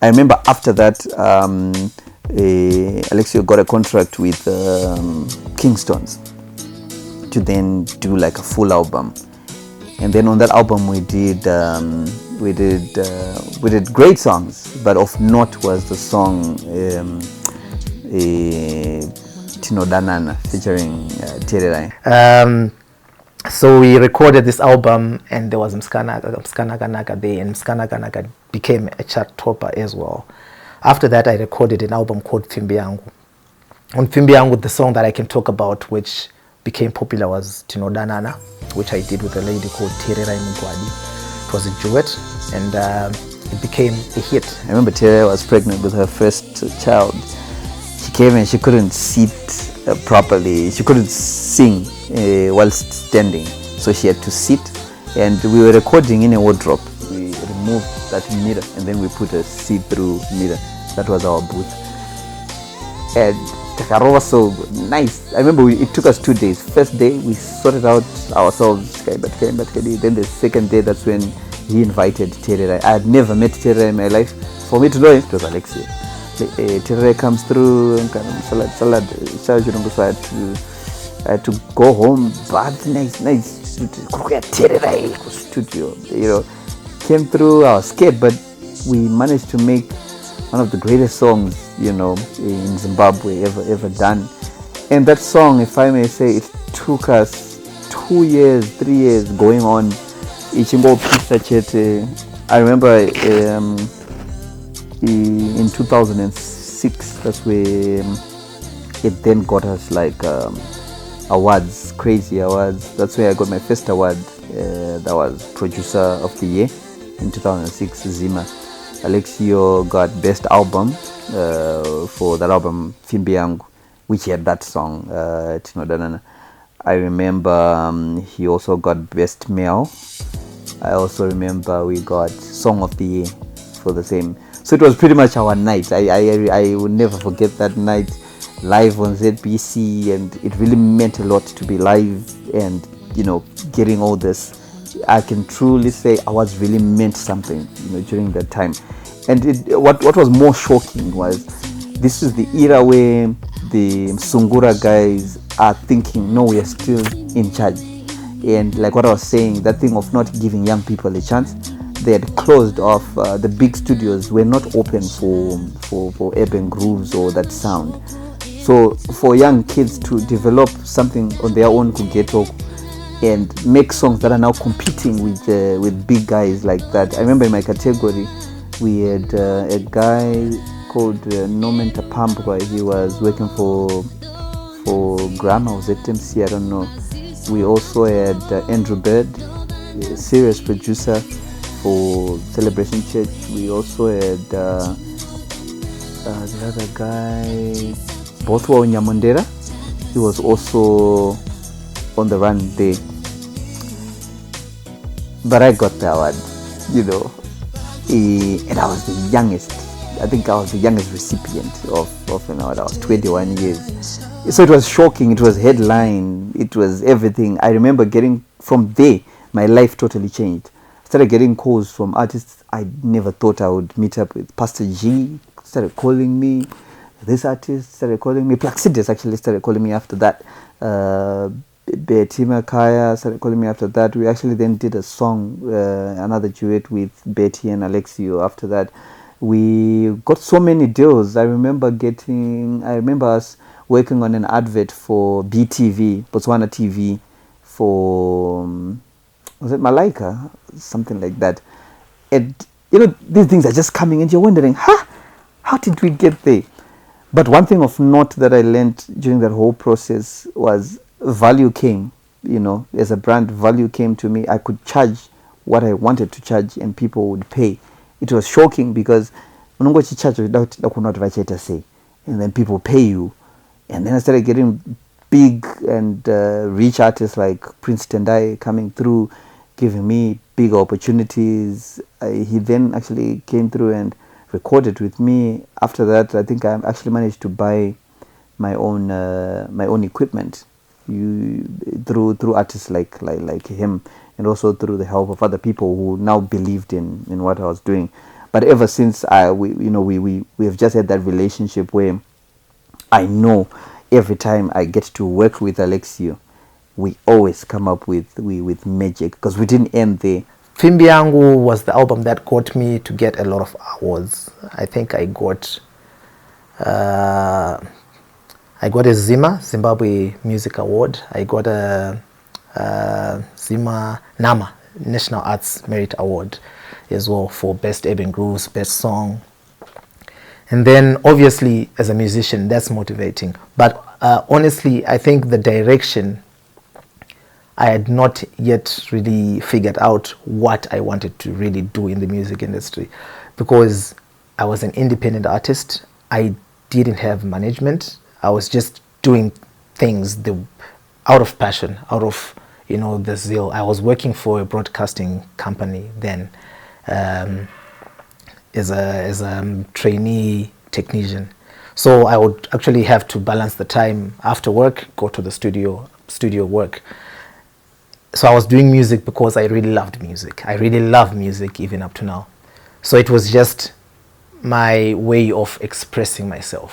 I remember after that, Alexio got a contract with Kingstones to then do like a full album, and then on that album we did great songs, but of note was the song Tinodanana featuring Tererai. So we recorded this album, and there was Mskana Kanaka there, and Mskana Kanaka became a chart topper as well. After that, I recorded an album called Fimbi Yangu. On Fimbi Yangu, the song that I can talk about, which became popular, was Tinodanana, which I did with a lady called Tererai Mugwadi. It was a duet, and it became a hit. I remember Tererai was pregnant with her first child. She came and she couldn't sit properly. She couldn't sing whilst standing, so she had to sit, and we were recording in a wardrobe. We removed that mirror and then we put a see-through mirror. That was our booth, and Takaro was so nice. I remember it took us 2 days. First day we sorted out ourselves, then the second day, that's when he invited Tererai. I had never met Tererai in my life. For me to know him, it was Alexio. Tererai comes through, salad, I had to go home, but nice Tererai studio, came through. I was scared, but we managed to make one of the greatest songs, in Zimbabwe ever done. And that song, if I may say, it took us 2 years, 3 years going on. I remember in 2006, that's where it then got us like awards, crazy awards. That's where I got my first award. That was Producer of the Year in 2006, Zima. Alexio got Best Album for that album, Fimbi Yangu, which had that song, Tinodanana. I remember he also got Best Male. I also remember we got Song of the Year for the same. So it was pretty much our night. I will never forget that night live on ZBC, and it really meant a lot to be live and getting all this. I can truly say awards really meant something during that time. And what was more shocking was this is the era where the Sungura guys are thinking, no, we are still in charge. And like what I was saying, that thing of not giving young people a chance, they had closed off. The big studios were not open for urban grooves or that sound. So for young kids to develop something on their own Kugeto and make songs that are now competing with big guys like that. I remember in my category we had a guy called Norman Tapampwa. He was working for Grandma or ZMC, I don't know. We also had Andrew Bird, a serious producer for Celebration Church. We also had the other guy, Bothwa Nyamondera. He was also on the run there. But I got the award, and I was the youngest. I think I was the youngest recipient of an award. I was 21 years. So it was shocking. It was headline. It was everything. I remember getting from there, my life totally changed. I started getting calls from artists I never thought I would meet up with. Pastor G started calling me. This artist started calling me. Plaxides actually started calling me after that. Betty Kaya started calling me after that. We actually then did a song, another duet with Betty and Alexio after that. We got so many deals. I remember us working on an advert for BTV, Botswana TV, for, was it Malaika? Something like that. And, these things are just coming and you're wondering, how did we get there? But one thing of note that I learned during that whole process was value came, as a brand, value came to me. I could charge what I wanted to charge and people would pay. It was shocking because unongochi charge without say, and then people pay you. And then I started getting big and rich artists like Prince Tendai coming through, giving me big opportunities. He then actually came through and recorded with me. After that, I think I actually managed to buy my own equipment through artists like him, and also through the help of other people who now believed in what I was doing. But ever since we have just had that relationship where I know every time I get to work with Alexio, we always come up with magic, because we didn't end there. Fimbi Yangu was the album that got me to get a lot of awards. I think I got a Zimbabwe Music Award. I got a Zima Nama National Arts Merit Award as well for Best Urban Grooves, Best Song. And then obviously as a musician, that's motivating. But honestly, I think the direction, I had not yet really figured out what I wanted to really do in the music industry, because I was an independent artist. I didn't have management. I was just doing things out of passion, out of the zeal. I was working for a broadcasting company then, as a trainee technician. So I would actually have to balance the time after work, go to the studio work. So I was doing music because I really loved music. I really love music even up to now. So it was just my way of expressing myself.